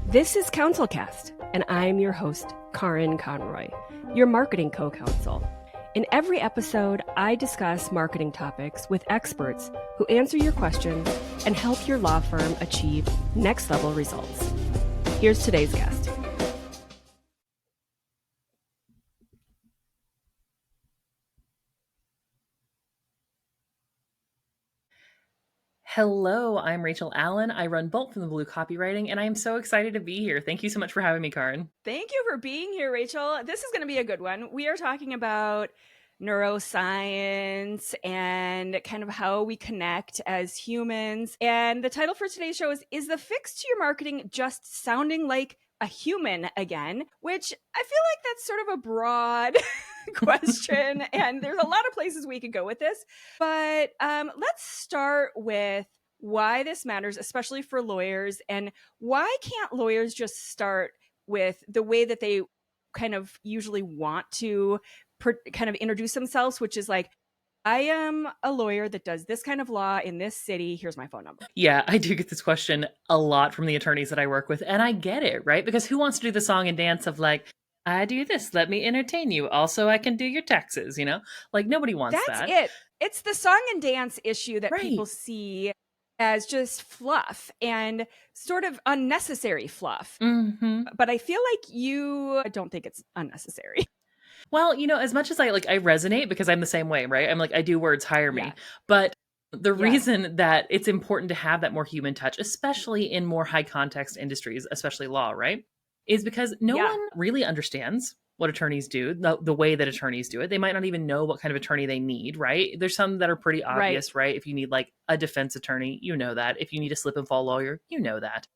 This is Counselcast, and I'm your host, Karin Conroy, your marketing co-counsel. In every episode, I discuss marketing topics with experts who answer your questions and help your law firm achieve next-level results. Here's today's guest. Hello, I'm Rachel Allen. I run Bolt from the Blue Copywriting, and I am so excited to be here. Thank you so much for having me, Karin. Thank you for being here, Rachel. This is going to be a good one. We are talking about neuroscience and kind of how we connect as humans. And the title for today's show is the fix to your marketing just sounding like a human again? Which I feel like that's sort of a broad question, and there's a lot of places we could go with this. But let's start with why this matters, especially for lawyers, and why can't lawyers just start with the way that they kind of usually want to kind of introduce themselves, which is like, I am a lawyer that does this kind of law in this city. Here's my phone number. Yeah, I do get this question a lot from the attorneys that I work with, and I get it, right? Because who wants to do the song and dance of like, I do this, let me entertain you. Also, I can do your taxes, you know? Like, nobody wants that. That's it. It's the song and dance issue that people see as just fluff and sort of unnecessary fluff. Mm-hmm. But I feel like you don't think it's unnecessary. Well, you know, as much as I resonate because I'm the same way, right? I'm like, I do words, hire me. Yeah. But the reason that it's important to have that more human touch, especially in more high context industries, especially law, right? Is because no one really understands what attorneys do, the way that attorneys do it. They might not even know what kind of attorney they need, right? There's some that are pretty obvious, right? If you need like a defense attorney, you know that. If you need a slip and fall lawyer, you know that.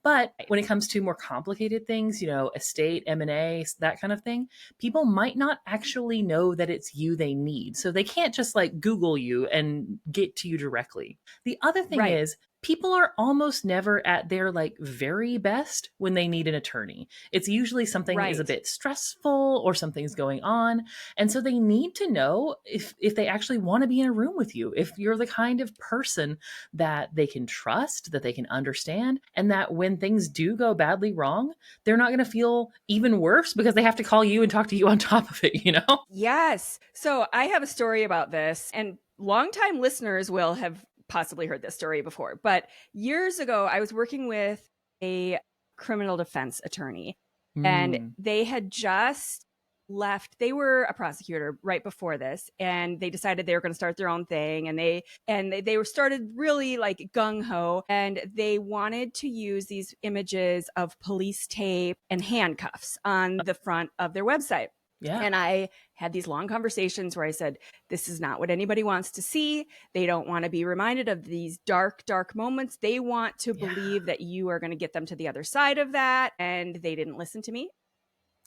But when it comes to more complicated things, you know, estate, M&A, that kind of thing, people might not actually know that it's you they need. So they can't just like Google you and get to you directly. The other thing is people are almost never at their like very best when they need an attorney. It's usually something is a bit stressful or something's going on. And so they need to know if they actually want to be in a room with you, if you're the kind of person that they can trust, that they can understand, and that when things do go badly wrong, they're not going to feel even worse because they have to call you and talk to you on top of it, you know? Yes. So I have a story about this, and longtime listeners will have possibly heard this story before, but years ago, I was working with a criminal defense attorney, and they had just left. They were a prosecutor right before this, and they decided they were going to start their own thing, and they were started really like gung-ho, and they wanted to use these images of police tape and handcuffs on the front of their website. Yeah. And I had these long conversations where I said, this is not what anybody wants to see. They don't want to be reminded of these dark, dark moments. They want to believe that you are going to get them to the other side of that. And they didn't listen to me.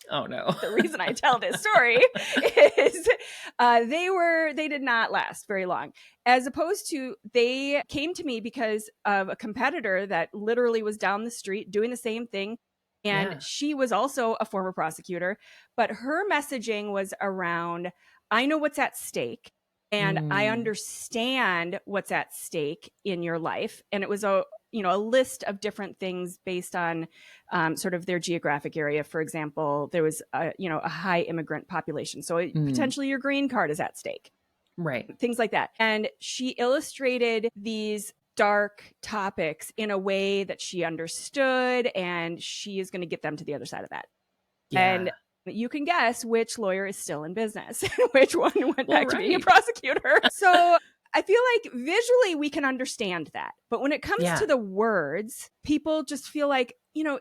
Oh, no. The reason I tell this story is they did not last very long. As opposed to, they came to me because of a competitor that literally was down the street doing the same thing. And she was also a former prosecutor, but her messaging was around, I know what's at stake and I understand what's at stake in your life. And it was a list of different things based on sort of their geographic area. For example, there was a high immigrant population. So potentially your green card is at stake. Right. Things like that. And she illustrated these dark topics in a way that she understood, and she is going to get them to the other side of that. Yeah. And you can guess which lawyer is still in business, which one went back to being a prosecutor. So I feel like visually we can understand that. But when it comes to the words, people just feel like,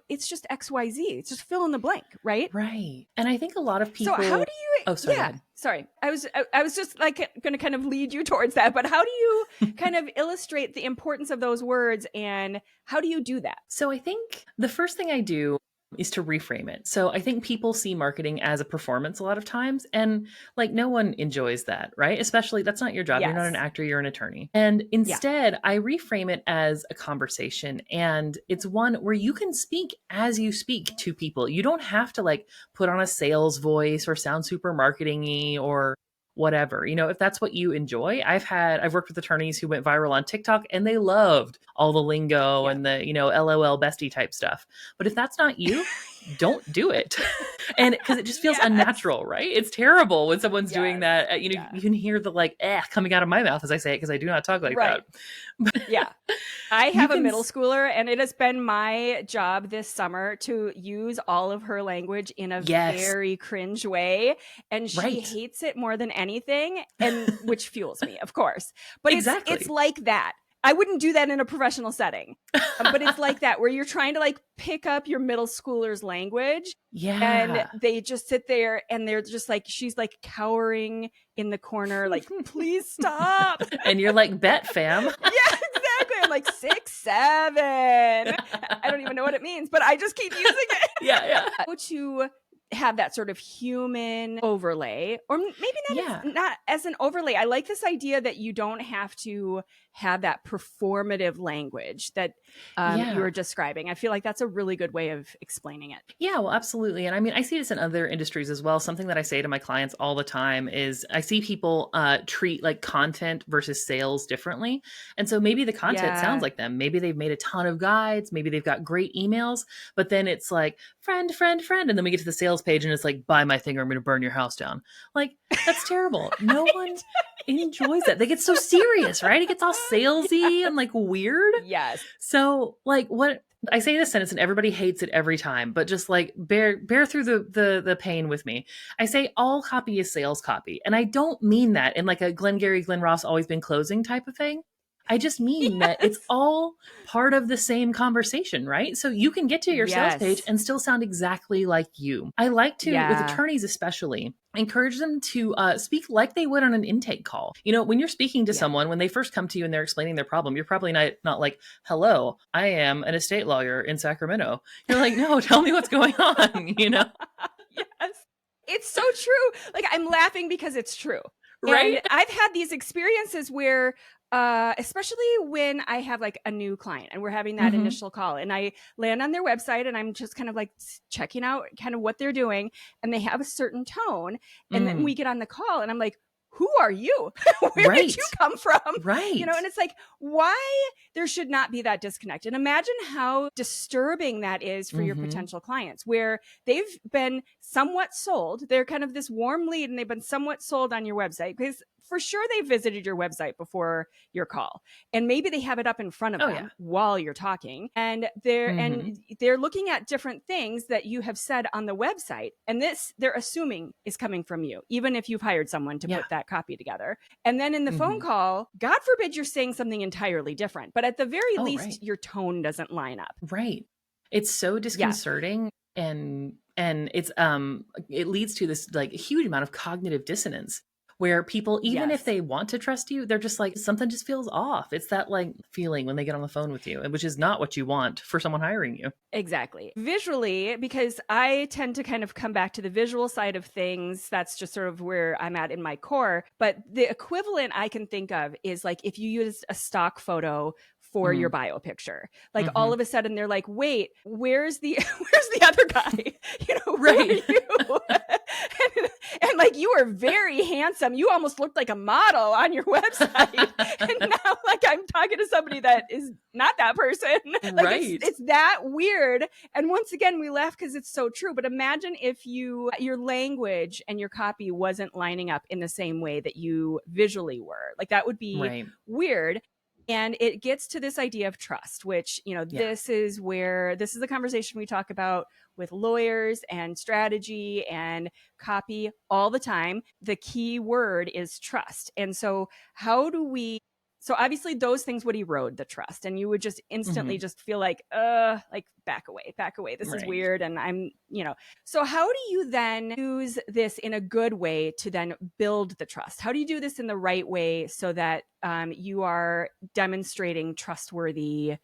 it's just XYZ. It's just fill in the blank, right? Right. And I think a lot of people... So how do you... Oh, sorry. Sorry. I was just like going to kind of lead you towards that. But how do you kind of illustrate the importance of those words, and how do you do that? So I think the first thing I do is to reframe it. So I think people see marketing as a performance a lot of times, and like no one enjoys that, right? Especially that's not your job. Yes. You're not an actor, you're an attorney. And instead I reframe it as a conversation, and it's one where you can speak as you speak to people. You don't have to like put on a sales voice or sound super marketing-y or whatever. If that's what you enjoy. I've worked with attorneys who went viral on TikTok and they loved all the lingo and the, LOL bestie type stuff. But if that's not you, don't do it. And because it just feels unnatural, right? It's terrible when someone's doing that. You can hear the coming out of my mouth as I say it, because I do not talk like that. Yeah. I have a middle schooler, and it has been my job this summer to use all of her language in a very cringe way. And she hates it more than anything, and which fuels me, of course. But it's like that. I wouldn't do that in a professional setting, but it's like that where you're trying to pick up your middle schooler's language. Yeah. And they just sit there and they're just she's cowering in the corner, please stop. And you're like, bet fam. Yeah, exactly. I'm 6, 7. I don't even know what it means, but I just keep using it. Yeah. To have that sort of human overlay, or maybe not as an overlay. I like this idea that you don't have to have that performative language that you were describing. I feel like that's a really good way of explaining it. Yeah, well, absolutely. And I mean, I see this in other industries as well. Something that I say to my clients all the time is I see people treat content versus sales differently. And so maybe the content sounds like them. Maybe they've made a ton of guides. Maybe they've got great emails, but then it's friend. And then we get to the sales page and it's buy my thing or I'm going to burn your house down. That's terrible. No one enjoys that. They get so serious, right? It gets all salesy and weird. Yes. So what I say this sentence and everybody hates it every time, but just bear through the pain with me. I say all copy is sales copy. And I don't mean that in a Glengarry Glen Ross always been closing type of thing. I just mean that it's all part of the same conversation, right? So you can get to your sales page and still sound exactly like you. I like to, with attorneys especially, encourage them to speak like they would on an intake call. When you're speaking to someone, when they first come to you and they're explaining their problem, you're probably not like, hello, I am an estate lawyer in Sacramento. You're like, no, tell me what's going on, Yes. It's so true. I'm laughing because it's true. Right? And I've had these experiences where especially when I have a new client and we're having that initial call and I land on their website and I'm just kind of checking out kind of what they're doing and they have a certain tone. And then we get on the call and I'm like, who are you? Where did you come from? Right. And it's why there should not be that disconnect. And imagine how disturbing that is for your potential clients where they've been somewhat sold. They're kind of this warm lead and they've been somewhat sold on your website because for sure they visited your website before your call. And maybe they have it up in front of them while you're talking. And they're looking at different things that you have said on the website. And this they're assuming is coming from you, even if you've hired someone to put that copy together. And then in the phone call, God forbid you're saying something entirely different. But at the very least, your tone doesn't line up. Right. It's so disconcerting and it's it leads to this huge amount of cognitive dissonance where people, even if they want to trust you, they're just something just feels off. It's that feeling when they get on the phone with you, which is not what you want for someone hiring you. Exactly. Visually, because I tend to kind of come back to the visual side of things. That's just sort of where I'm at in my core. But the equivalent I can think of is if you use a stock photo for your bio picture, all of a sudden they're like, wait, where's the other guy? Right. Who are you? and you are very handsome. You almost looked like a model on your website. And now I'm talking to somebody that is not that person. Right. It's that weird. And once again, we laugh because it's so true. But imagine if your language and your copy wasn't lining up in the same way that you visually were. That would be weird. And it gets to this idea of trust, which, this is the conversation we talk about with lawyers and strategy and copy all the time. The key word is trust. And so so obviously those things would erode the trust and you would just instantly just feel back away. This is weird. And I'm, so how do you then use this in a good way to then build the trust? How do you do this in the right way so that you are demonstrating trustworthy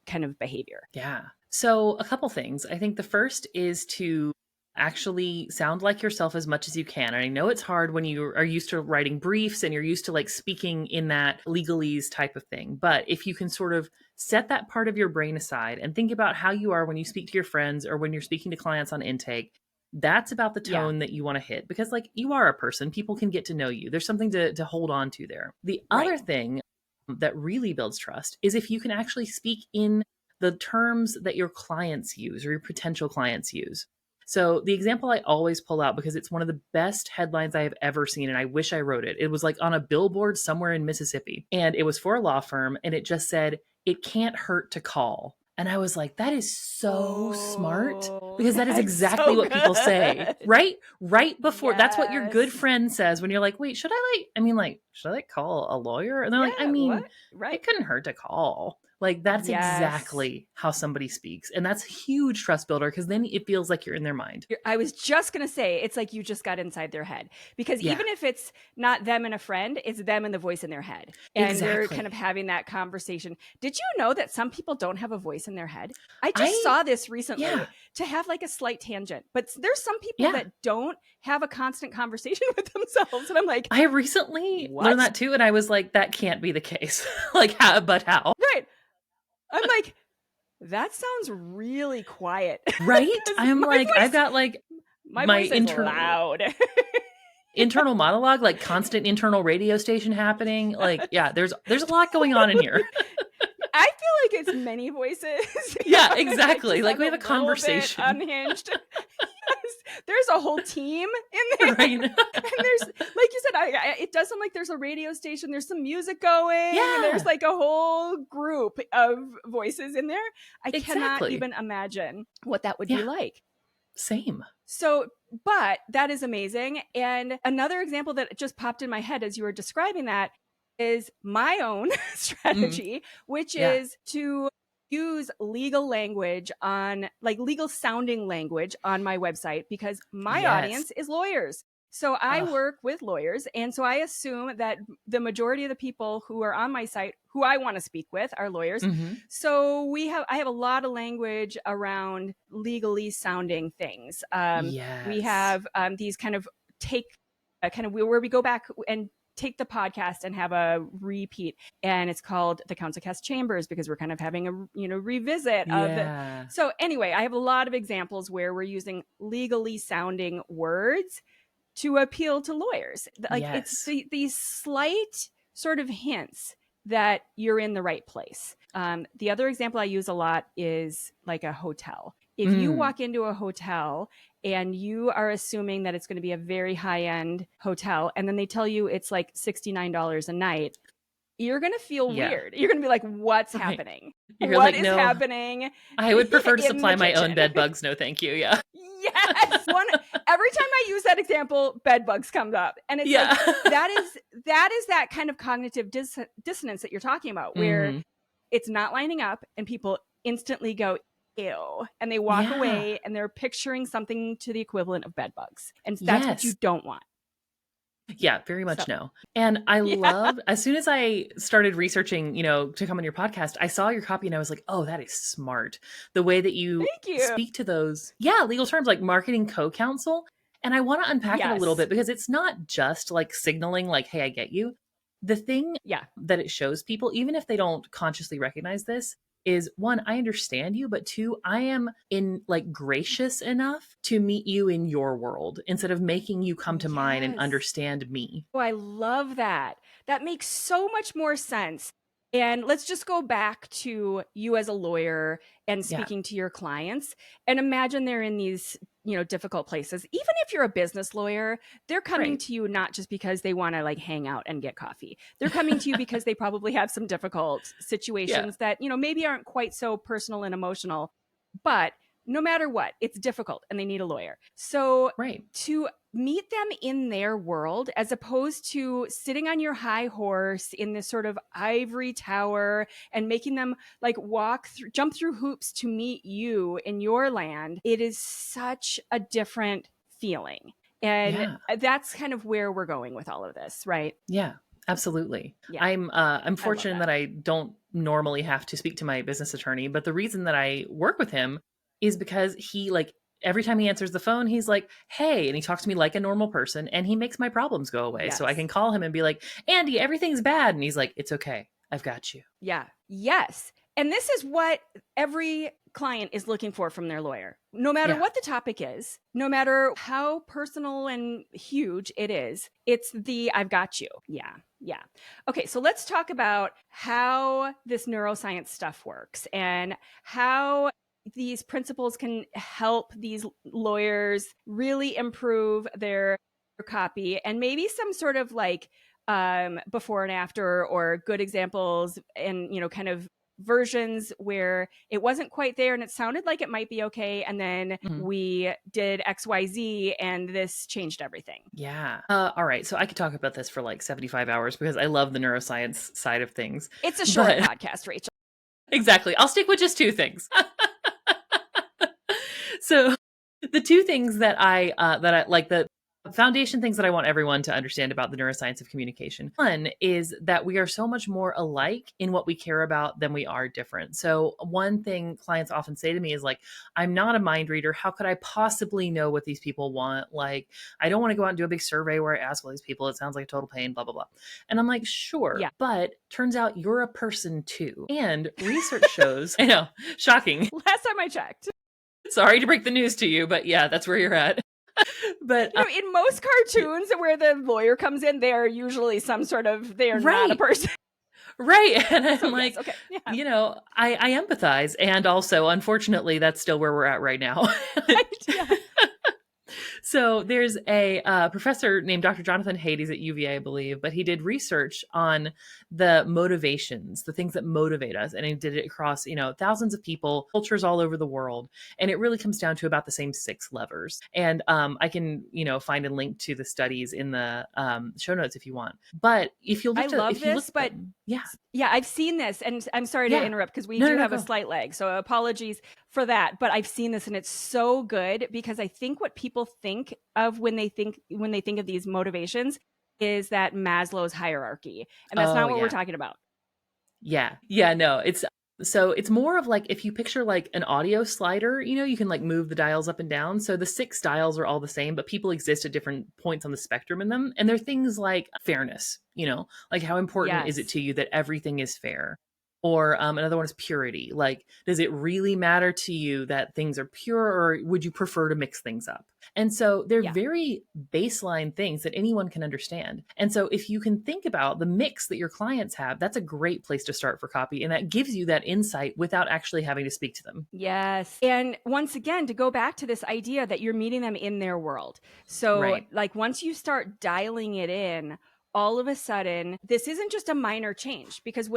kind of behavior? Yeah. So a couple things. I think the first is to actually sound like yourself as much as you can. And I know it's hard when you are used to writing briefs and you're used to speaking in that legalese type of thing. But if you can sort of set that part of your brain aside and think about how you are when you speak to your friends or when you're speaking to clients on intake, That's about the tone that you want to hit, because like you are a person, people can get to know you. There's something to hold on to there. The other thing that really builds trust is if you can actually speak in the terms that your clients use or your potential clients use. So the example I always pull out, because it's one of the best headlines I have ever seen, and I wish I wrote it. It was like on a billboard somewhere in Mississippi, and it was for a law firm, and it just said, "It can't hurt to call." And I was like, that is so smart, because that is exactly what people say, right? Right before, that's what your good friend says when you're like, wait, should I call a lawyer? And they're like, I mean, it couldn't hurt to call. Like, that's exactly how somebody speaks. And that's huge trust builder, because then it feels like you're in their mind. I was just going to say, it's like you just got inside their head, because even if it's not them and a friend, it's them and the voice in their head. And they're kind of having that conversation. Did you know that some people don't have a voice in their head? I just saw this recently, to have like a slight tangent, but there's some people that don't have a constant conversation with themselves. And I'm like, I recently learned that too. And I was like, that can't be the case. Like, but how? Right. I'm like, that sounds really quiet. Right? I'm like, I've got like my internal loud. internal monologue, like constant internal radio station happening. Like, there's a lot going on in here. I feel like it's many voices. Yeah, exactly. Like we have a conversation. Unhinged. There's a whole team in there. Right. And there's, like you said, it does sound like there's a radio station. There's some music going. Yeah. And there's like a whole group of voices in there. I cannot even imagine what that would be like. Same. So, but that is amazing. And another example that just popped in my head as you were describing that is my own strategy, which is to use legal language on, like, legal sounding language on my website, because my audience is lawyers. So I work with lawyers. And so I assume that the majority of the people who are on my site, who I want to speak with, are lawyers. So I have a lot of language around legally sounding things. We have these kind of where we go back and take the podcast and have a repeat, and it's called the Counsel Cast Chambers, because we're kind of having a revisit of it. So anyway, I have a lot of examples where we're using legally sounding words to appeal to lawyers. Like it's these slight sort of hints that you're in the right place. The other example I use a lot is like a hotel. If you walk into a hotel and you are assuming that it's going to be a very high-end hotel, and then they tell you it's like $69 a night, you're going to feel weird. You're going to be like, what's happening? What is happening? I would prefer to supply my own bed bugs. No, thank you. Yeah. Yes. Every time I use that example, bed bugs comes up. And it's like, that is that kind of cognitive dissonance that you're talking about, where it's not lining up and people instantly go, ew, and they walk away and they're picturing something to the equivalent of bed bugs. And that's what you don't want. Yeah, very much no. And I love, as soon as I started researching, to come on your podcast, I saw your copy and I was like, oh, that is smart. The way that you speak to those, legal terms like marketing co-counsel. And I want to unpack it a little bit, because it's not just like signaling like, hey, I get you. The thing that it shows people, even if they don't consciously recognize this, is one, I understand you, but two, I am gracious enough to meet you in your world instead of making you come to mine and understand me. Oh, I love that. That makes so much more sense. And let's just go back to you as a lawyer and speaking to your clients, and imagine they're in these, difficult places. Even if you're a business lawyer, they're coming to you not just because they want to like hang out and get coffee. They're coming to you because they probably have some difficult situations that, maybe aren't quite so personal and emotional, but no matter what, it's difficult and they need a lawyer. So to meet them in their world, as opposed to sitting on your high horse in this sort of ivory tower and making them like jump through hoops to meet you in your land, it is such a different feeling. And that's kind of where we're going with all of this, right? Yeah. Absolutely. Yeah. I'm fortunate that I don't normally have to speak to my business attorney, but the reason that I work with him is because he every time he answers the phone, he's like, hey, and he talks to me like a normal person, and he makes my problems go away. So I can call him and be like, Andy, everything's bad. And he's like, it's okay. I've got you. Yeah. Yes. And this is what every client is looking for from their lawyer, no matter Yeah. what the topic is, no matter how personal and huge it is. It's the I've got you. Yeah. Yeah. Okay. So let's talk about how this neuroscience stuff works and how these principles can help these lawyers really improve their copy, and maybe some sort of like before and after, or good examples, and kind of versions where it wasn't quite there and it sounded like it might be okay, and then we did XYZ and this changed everything. Yeah. All right. So I could talk about this for like 75 hours because I love the neuroscience side of things. It's a short podcast, Rachel. Exactly. I'll stick with just two things. So the two things that I like, the foundation things that I want everyone to understand about the neuroscience of communication. One is that we are so much more alike in what we care about than we are different. So one thing clients often say to me is like, I'm not a mind reader. How could I possibly know what these people want? Like, I don't want to go out and do a big survey where I ask all these people. It sounds like a total pain, blah, blah, blah. And I'm like, sure. Yeah. But turns out you're a person too. And research shows, I know, shocking. Last time I checked. Sorry to break the news to you, but yeah, that's where you're at. But in most cartoons where the lawyer comes in, they are usually some sort of, they are not a person. Right. And I'm So, like, yes, okay. Yeah. I empathize. And also, unfortunately, that's still where we're at right now. Yeah. So there's a professor named Dr. Jonathan Haidt. He's at UVA, I believe, but he did research on the motivations, the things that motivate us. And he did it across, thousands of people, cultures all over the world. And it really comes down to about the same 6 levers. And I can, find a link to the studies in the show notes if you want. But if you look I love this, but yeah, I've seen this, and I'm sorry to interrupt because we do have a slight lag. So apologies for that, but I've seen this and it's so good, because I think what people think of when they think of these motivations is that Maslow's hierarchy, and that's not what we're talking about. Yeah, no, it's more of like, if you picture like an audio slider, you can like move the dials up and down. So the 6 dials are all the same, but people exist at different points on the spectrum in them. And they're things like fairness, like how important is it to you that everything is fair? Or another one is purity. Like, does it really matter to you that things are pure, or would you prefer to mix things up? And so they're very baseline things that anyone can understand. And so if you can think about the mix that your clients have, that's a great place to start for copy. And that gives you that insight without actually having to speak to them. Yes. And once again, to go back to this idea that you're meeting them in their world. So like once you start dialing it in, all of a sudden, this isn't just a minor change, because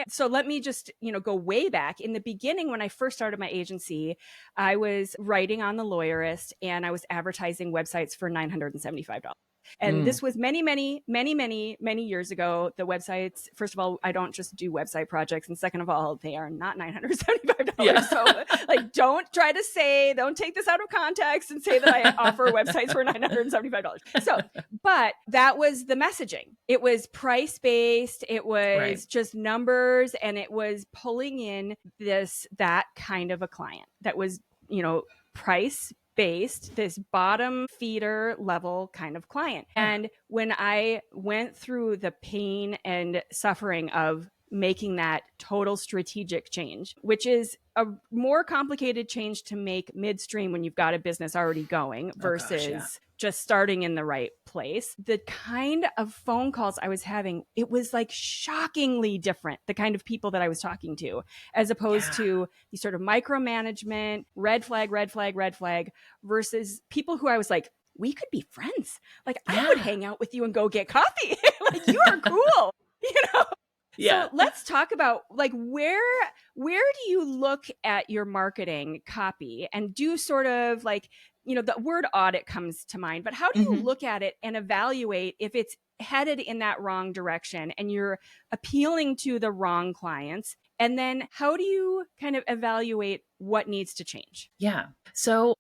so let me just, go way back. In the beginning, when I first started my agency, I was writing on the Lawyerist and I was advertising websites for $975. And this was many, many, many, many, many years ago. The websites, first of all, I don't just do website projects. And second of all, they are not $975. Yeah. So like, don't take this out of context and say that I offer websites for $975. So, but that was the messaging. It was price-based. It was just numbers. And it was pulling in that kind of a client that was, price-based, this bottom feeder level kind of client. And when I went through the pain and suffering of making that total strategic change, which is a more complicated change to make midstream when you've got a business already going versus just starting in the right place. The kind of phone calls I was having, it was like shockingly different, the kind of people that I was talking to, as opposed to the sort of micromanagement, red flag, versus people who I was like, we could be friends. Like I would hang out with you and go get coffee. Like you are cool, Yeah. So let's talk about like where do you look at your marketing copy and do sort of like, the word audit comes to mind, but how do you look at it and evaluate if it's headed in that wrong direction and you're appealing to the wrong clients? And then how do you kind of evaluate what needs to change? Yeah. So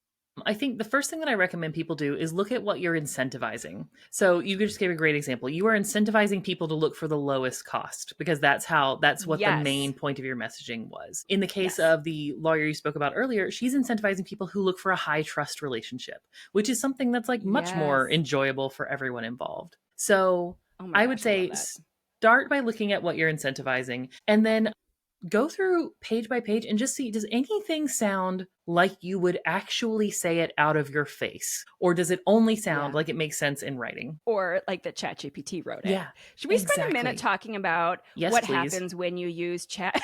I think the first thing that I recommend people do is look at what you're incentivizing. So you just gave a great example. You are incentivizing people to look for the lowest cost because that's what the main point of your messaging was. In the case of the lawyer you spoke about earlier, she's incentivizing people who look for a high trust relationship, which is something that's like much more enjoyable for everyone involved. So I would say start by looking at what you're incentivizing, and then go through page by page and just see, does anything sound like you would actually say it out of your face? Or does it only sound like it makes sense in writing? Or like that ChatGPT wrote it. Yeah. Should we spend a minute talking about what happens when you use chat?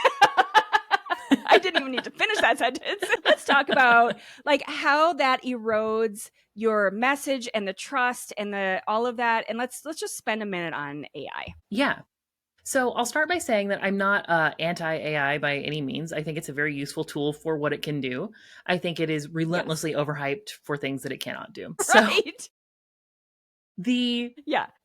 I didn't even need to finish that sentence. Let's talk about like how that erodes your message and the trust and the all of that. And let's just spend a minute on AI. Yeah. So I'll start by saying that I'm not anti-AI by any means. I think it's a very useful tool for what it can do. I think it is relentlessly overhyped for things that it cannot do. Right. So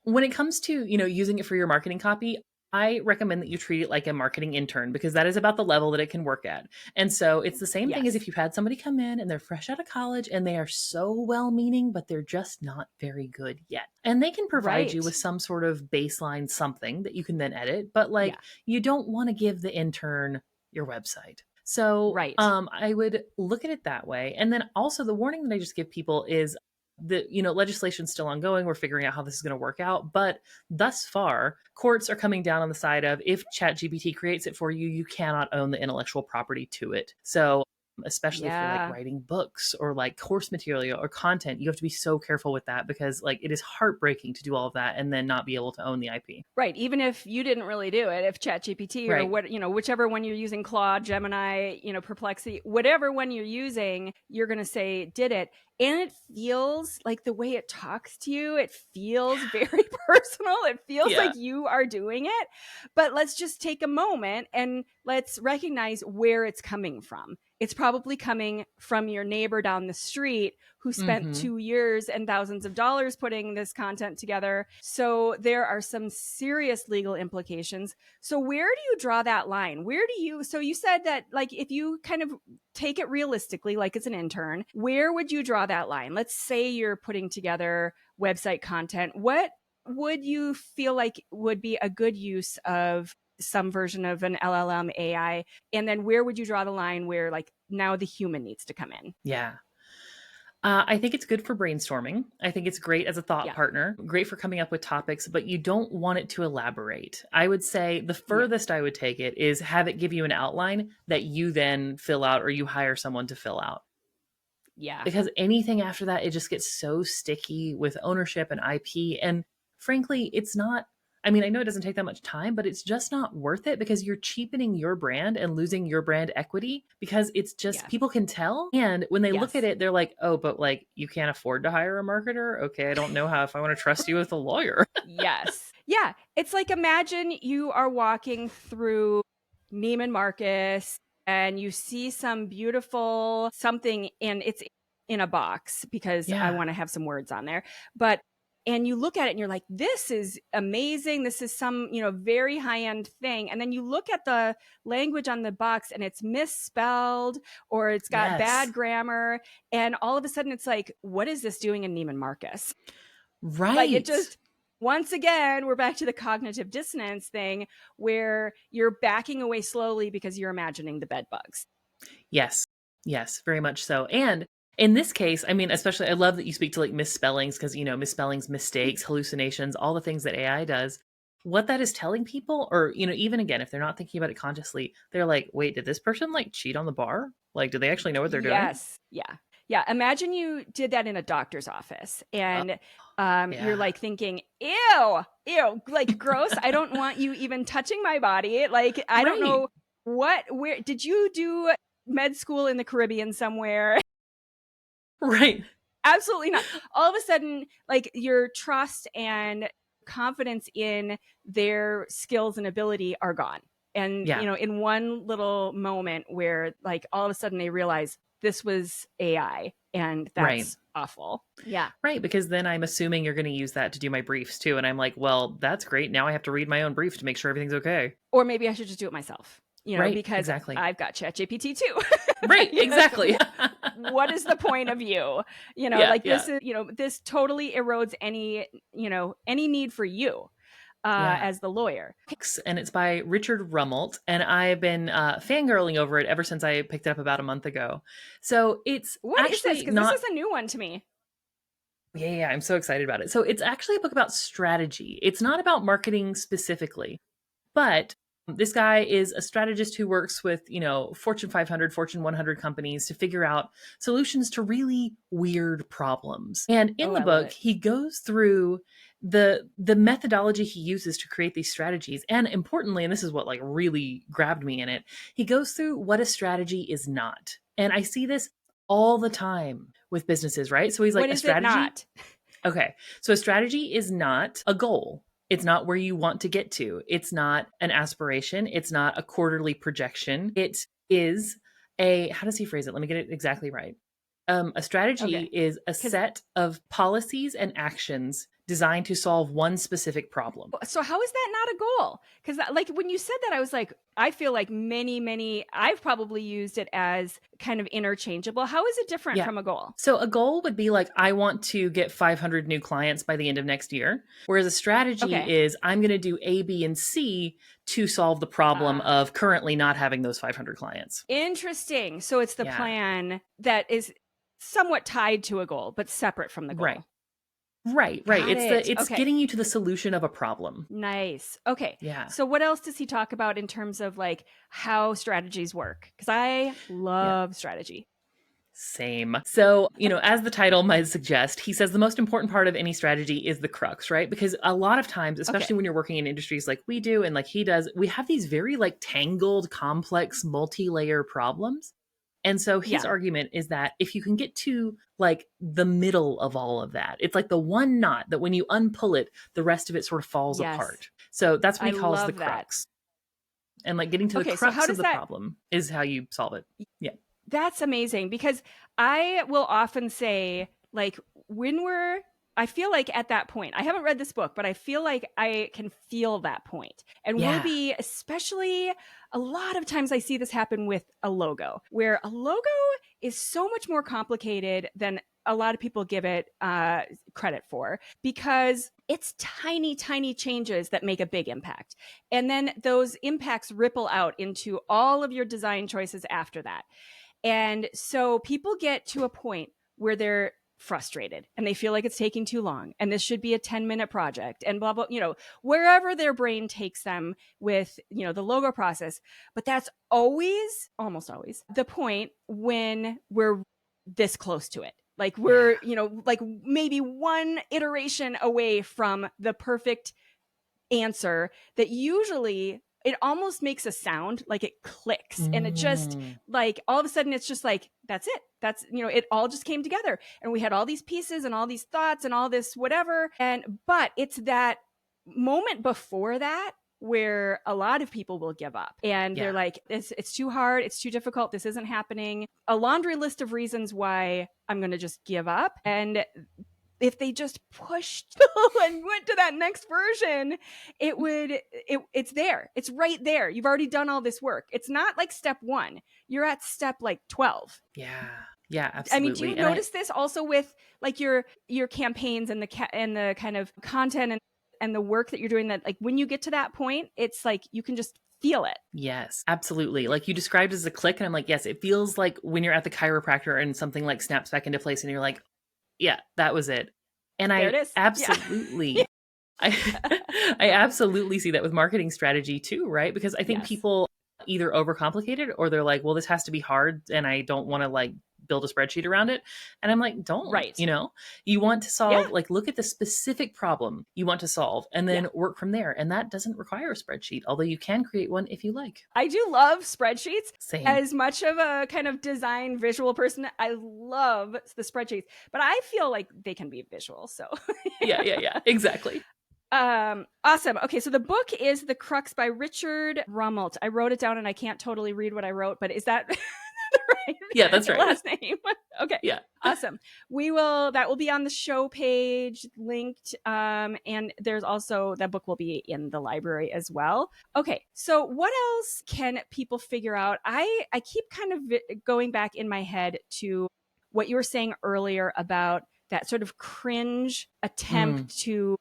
when it comes to, using it for your marketing copy, I recommend that you treat it like a marketing intern, because that is about the level that it can work at. And so it's the same thing as if you've had somebody come in and they're fresh out of college and they are so well-meaning, but they're just not very good yet. And they can provide you with some sort of baseline something that you can then edit, but you don't want to give the intern your website. So I would look at it that way. And then also the warning that I just give people is the legislation's still ongoing. We're figuring out how this is going to work out, but thus far courts are coming down on the side of, if ChatGPT creates it for you, you cannot own the intellectual property to it. So especially for like writing books or like course material or content, you have to be so careful with that, because like it is heartbreaking to do all of that and then not be able to own the IP. Right. Even if you didn't really do it, if ChatGPT or what, whichever one you're using, Claude, Gemini, Perplexity, whatever one you're using, you're going to say did it. And it feels like the way it talks to you, it feels very personal. It feels like you are doing it. But let's just take a moment and let's recognize where it's coming from. It's probably coming from your neighbor down the street who spent 2 years and thousands of dollars putting this content together. So there are some serious legal implications. So where do you draw that line? So you said that like if you kind of take it realistically, like it's an intern, where would you draw that line? Let's say you're putting together website content. What would you feel like would be a good use of some version of an LLM AI? And then where would you draw the line where like now the human needs to come in? Yeah. I think it's good for brainstorming. I think it's great as a thought partner, great for coming up with topics, but you don't want it to elaborate. I would say the furthest I would take it is have it give you an outline that you then fill out, or you hire someone to fill out. Yeah. Because anything after that, it just gets so sticky with ownership and IP. And frankly, it's not, I mean, I know it doesn't take that much time, but it's just not worth it, because you're cheapening your brand and losing your brand equity, because it's just, people can tell. And when they look at it, they're like, oh, but like, you can't afford to hire a marketer. Okay. I don't know if I want to trust you with a lawyer. Yes. Yeah. It's like, imagine you are walking through Neiman Marcus and you see some beautiful something and it's in a box, because I want to have some words on there, and you look at it and you're like, this is amazing. This is some, very high-end thing. And then you look at the language on the box and it's misspelled or it's got bad grammar. And all of a sudden it's like, what is this doing in Neiman Marcus? Right. Like it just, once again, we're back to the cognitive dissonance thing where you're backing away slowly because you're imagining the bed bugs. Yes. Yes, very much so. And in this case, I mean, especially, I love that you speak to like misspellings, because, misspellings, mistakes, hallucinations, all the things that AI does. What that is telling people, or, even again, if they're not thinking about it consciously, they're like, wait, did this person like cheat on the bar? Like, do they actually know what they're doing? Yes. Yeah. Yeah. Imagine you did that in a doctor's office and you're like thinking, ew, like gross. I don't want you even touching my body. Like, I don't know where did you do med school in the Caribbean somewhere? Right. Absolutely not. All of a sudden, like your trust and confidence in their skills and ability are gone. And, in one little moment where like all of a sudden they realize this was AI, and that's awful. Yeah. Right. Because then I'm assuming you're going to use that to do my briefs too. And I'm like, well, that's great. Now I have to read my own brief to make sure everything's okay. Or maybe I should just do it myself. Because I've got ChatGPT too. Right, exactly. What is the point of you? This is, this totally erodes any need for you as the lawyer. And it's by Richard Rummelt. And I've been fangirling over it ever since I picked it up about a month ago. So it's what is this? Because this is a new one to me. Yeah, I'm so excited about it. So it's actually a book about strategy. It's not about marketing specifically, but This guy is a strategist who works with, Fortune 500, Fortune 100 companies to figure out solutions to really weird problems. And in the I love book, it. he goes through the methodology he uses to create these strategies. And importantly, and this is what like really grabbed me in it, he goes through what a strategy is not. And I see this all the time with businesses, right? So he's like, What a is it strategy. not? Okay. So a strategy is not a goal. It's not where you want to get to. It's not an aspiration. It's not a quarterly projection. It is how does he phrase it? Let me get it exactly right. A strategy Okay. is a set of policies and actions designed to solve one specific problem. So how is that not a goal? Because like when you said that, I was like, I feel like many, I've probably used it as kind of interchangeable. How is it different from a goal? So a goal would be like, I want to get 500 new clients by the end of next year. Whereas a strategy is, I'm going to do A, B, and C to solve the problem of currently not having those 500 clients. Interesting. So it's the plan that is somewhat tied to a goal, but separate from the goal. Right. It's getting you to the solution of a problem. Nice. Okay. Yeah. So what else does he talk about in terms of like how strategies work? Because I love strategy. Same. So, as the title might suggest, he says the most important part of any strategy is the crux, right? Because a lot of times, especially when you're working in industries like we do and like he does, we have these very like tangled, complex, multi-layer problems. And so his argument is that if you can get to like the middle of all of that, it's like the one knot that when you unpull it, the rest of it sort of falls apart. So that's what he calls the crux. And like getting to the crux of the problem is how you solve it. Yeah. That's amazing, because I will often say, like, I feel like at that point, I haven't read this book, but I feel like I can feel that point. And we'll be, especially a lot of times I see this happen with a logo, where a logo is so much more complicated than a lot of people give it credit for, because it's tiny, tiny changes that make a big impact. And then those impacts ripple out into all of your design choices after that. And so people get to a point where they're frustrated and they feel like it's taking too long and this should be a 10-minute project and blah, blah, wherever their brain takes them with, the logo process. But that's almost always the point when we're this close to it. Like we're, like maybe one iteration away from the perfect answer that usually it almost makes a sound like it clicks and it just like all of a sudden it's just like, that's it. That's, it all just came together and we had all these pieces and all these thoughts and all this whatever. But it's that moment before that where a lot of people will give up and they're like, it's too hard. It's too difficult. This isn't happening. A laundry list of reasons why I'm going to just give up. And if they just pushed and went to that next version, it's there. It's right there. You've already done all this work. It's not like step 1. You're at step like 12. Yeah, absolutely. I mean, do you notice this also with like your campaigns and the kind of content and the work that you're doing, that like when you get to that point, it's like you can just feel it? Yes, absolutely. Like you described as a click, and I'm like, yes, it feels like when you're at the chiropractor and something like snaps back into place and you're like, yeah, that was it. And there it is. Absolutely, I absolutely see that with marketing strategy too, right? Because I think people either overcomplicate it or they're like, well, this has to be hard and I don't want to like build a spreadsheet around it. And I'm like, don't, you want to solve, like, look at the specific problem you want to solve and then work from there. And that doesn't require a spreadsheet, although you can create one if you like. I do love spreadsheets. Same. As much of a kind of design visual person, I love the spreadsheets, but I feel like they can be visual. So yeah, exactly. Awesome. Okay, so the book is The Crux by Richard Rummelt. I wrote it down and I can't totally read what I wrote, but is that right? Yeah, that's right. Last name. Okay. Yeah. Awesome. That will be on the show page linked. And there's also, that book will be in the library as well. Okay. So what else can people figure out? I keep kind of going back in my head to what you were saying earlier about that sort of cringe attempt to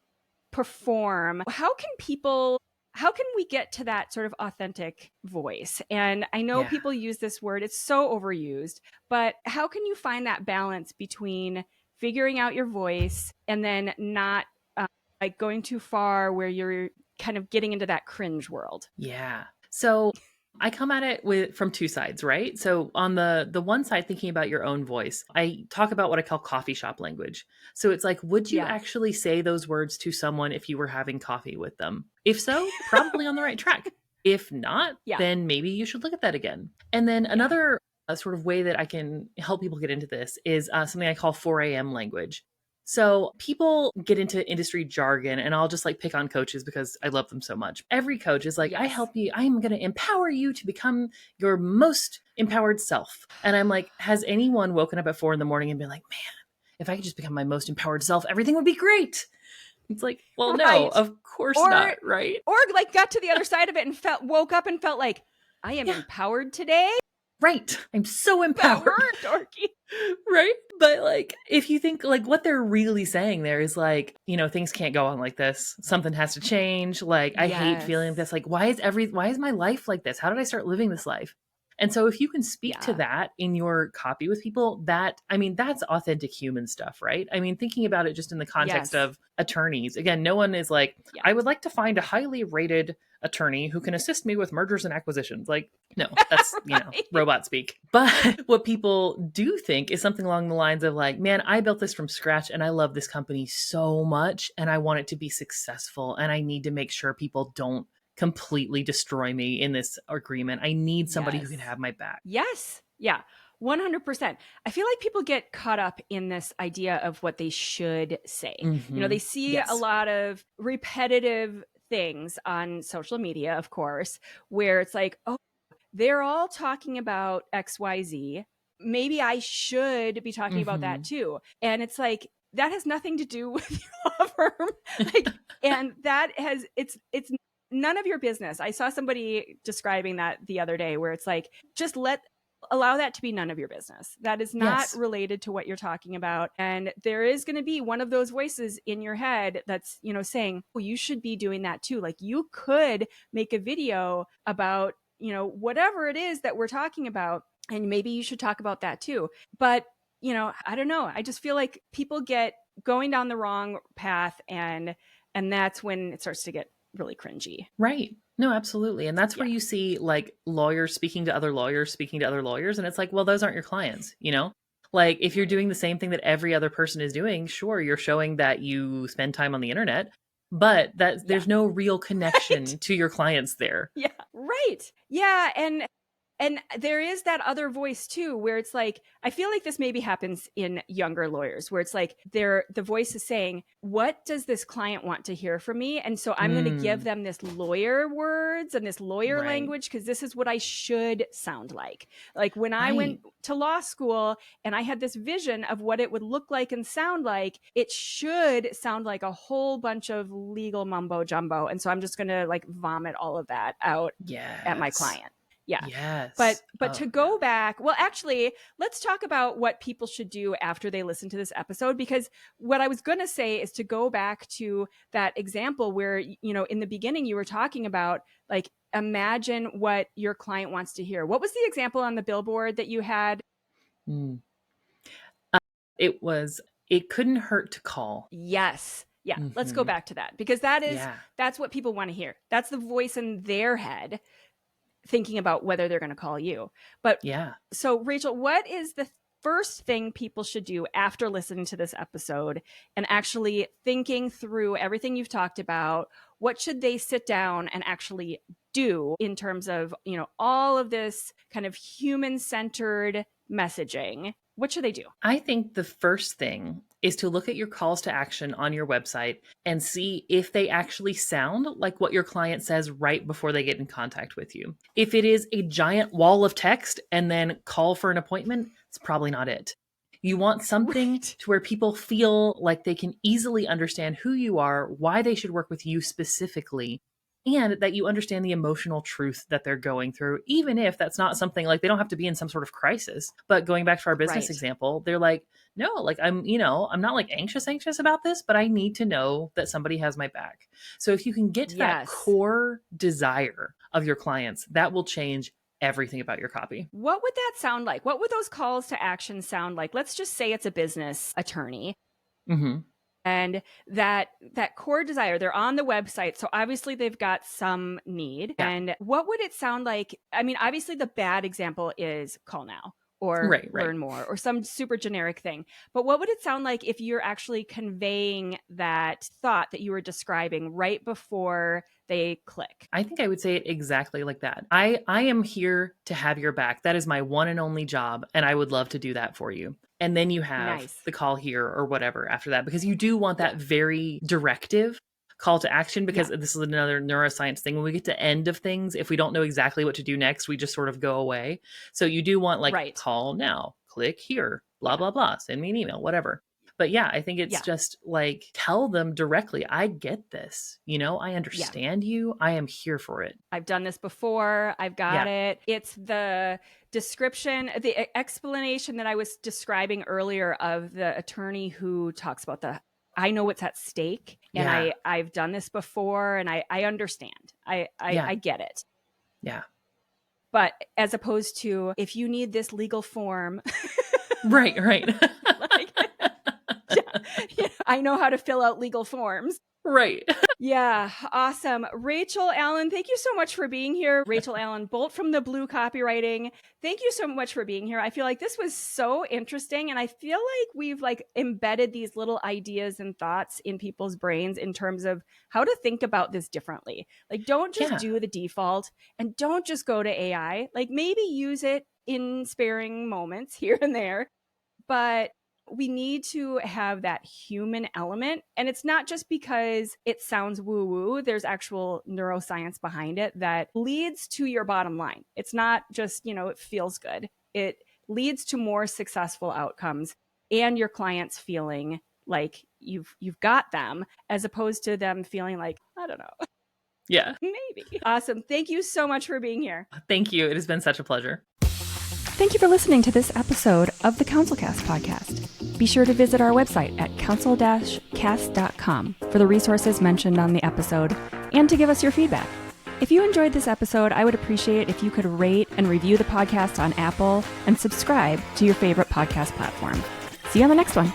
perform. How can we get to that sort of authentic voice? And I know people use this word, it's so overused, but how can you find that balance between figuring out your voice and then not like going too far where you're kind of getting into that cringe world? Yeah. So I come at it from two sides, right? So on the one side, thinking about your own voice, I talk about what I call coffee shop language. So it's like, would you Yeah. actually say those words to someone if you were having coffee with them? If so, probably on the right track. If not, Yeah. then maybe you should look at that again. And then another sort of way that I can help people get into this is something I call 4 a.m. language. So people get into industry jargon, and I'll just like pick on coaches because I love them so much. Every coach is like, Yes. I help you. I'm going to empower you to become your most empowered self. And I'm like, has anyone woken up at 4 a.m. and been like, man, if I could just become my most empowered self, everything would be great. It's like, well, no, Right. of course not. Right. Or like got to the other side of it and woke up and felt like, I am empowered today. Right. I'm so That empowered. word, dorky. Right. But like, if you think like what they're really saying there is like, you know, things can't go on like this. Something has to change. Like, I hate feeling this. Like, why is my life like this? How did I start living this life? And so if you can speak to that in your copy with people, that, I mean, that's authentic human stuff, right? I mean, thinking about it just in the context of attorneys, again, no one is like, I would like to find a highly rated attorney who can assist me with mergers and acquisitions. Like, no, that's, you know, robot speak. But what people do think is something along the lines of like, man, I built this from scratch and I love this company so much and I want it to be successful and I need to make sure people don't completely destroy me in this agreement. I need somebody who can have my back. Yes. Yeah. 100%. I feel like people get caught up in this idea of what they should say. You know, they see a lot of repetitive things on social media, of course, where it's like, oh, they're all talking about XYZ. Maybe I should be talking about that too. And it's like, that has nothing to do with your law firm. Like, and that has, it's none of your business. I saw somebody describing that the other day where it's like, just allow that to be none of your business. That is not related to what you're talking about. And there is going to be one of those voices in your head that's, you know, saying, oh, you should be doing that too. Like you could make a video about, you know, whatever it is that we're talking about. And maybe you should talk about that too. But, you know, I don't know. I just feel like people get going down the wrong path and that's when it starts to get really cringy. Right. No, absolutely. And that's where you see like lawyers speaking to other lawyers. And it's like, well, those aren't your clients, you know? Like if you're doing the same thing that every other person is doing, sure, you're showing that you spend time on the internet, but that there's no real connection to your clients there. Yeah. Right. Yeah. And there is that other voice too, where it's like, I feel like this maybe happens in younger lawyers where it's like the voice is saying, what does this client want to hear from me? And so I'm going to give them this lawyer words and this lawyer language because this is what I should sound like. Like when I went to law school and I had this vision of what it would look like and sound like, it should sound like a whole bunch of legal mumbo jumbo. And so I'm just going to like vomit all of that out at my client. Yeah. Yes. But to go back, well, actually, let's talk about what people should do after they listen to this episode, because what I was going to say is to go back to that example where, you know, in the beginning you were talking about like, imagine what your client wants to hear. What was the example on the billboard that you had? It couldn't hurt to call. Yes. Yeah. Let's go back to that because that's what people want to hear. That's the voice in their head thinking about whether they're going to call you. But so Rachel, what is the first thing people should do after listening to this episode and actually thinking through everything you've talked about? What should they sit down and actually do in terms of, you know, all of this kind of human-centered messaging? What should they do? I think the first thing is to look at your calls to action on your website and see if they actually sound like what your client says right before they get in contact with you. If it is a giant wall of text and then call for an appointment, it's probably not it. You want something to where people feel like they can easily understand who you are, why they should work with you specifically, and that you understand the emotional truth that they're going through, even if that's not something like they don't have to be in some sort of crisis. But going back to our business example, they're like, no, like I'm not like anxious about this, but I need to know that somebody has my back. So if you can get to that core desire of your clients, that will change everything about your copy. What would that sound like? What would those calls to action sound like? Let's just say it's a business attorney. And that core desire, they're on the website. So obviously they've got some need. Yeah. And what would it sound like? I mean, obviously the bad example is call now or learn more or some super generic thing. But what would it sound like if you're actually conveying that thought that you were describing right before they click? I think I would say it exactly like that. I am here to have your back. That is my one and only job. And I would love to do that for you. And then you have the call here or whatever after that, because you do want that very directive call to action, because this is another neuroscience thing. When we get to end of things, if we don't know exactly what to do next, we just sort of go away. So you do want like call now, click here, blah, blah, blah, send me an email, whatever. But yeah, I think it's just like, tell them directly, I get this, I understand you. I am here for it. I've done this before. I've got it. It's the description, the explanation that I was describing earlier of the attorney who talks about I know what's at stake, and I've done this before, and I understand. I get it. Yeah. But as opposed to, if you need this legal form. Right. I know how to fill out legal forms. Right. Yeah. Awesome. Rachel Allen, thank you so much for being here. Rachel Allen Bolt from the Blue Copywriting. Thank you so much for being here. I feel like this was so interesting. And I feel like we've embedded these little ideas and thoughts in people's brains in terms of how to think about this differently. Don't just do the default, and don't just go to AI. Maybe use it in sparing moments here and there, but we need to have that human element. And it's not just because it sounds woo-woo. There's actual neuroscience behind it that leads to your bottom line. It's not just, it feels good. It leads to more successful outcomes and your clients feeling like you've got them, as opposed to them feeling like, I don't know. Yeah. Maybe. Awesome. Thank you so much for being here. Thank you. It has been such a pleasure. Thank you for listening to this episode of the CounselCast podcast. Be sure to visit our website at counsel-cast.com for the resources mentioned on the episode and to give us your feedback. If you enjoyed this episode, I would appreciate if you could rate and review the podcast on Apple and subscribe to your favorite podcast platform. See you on the next one.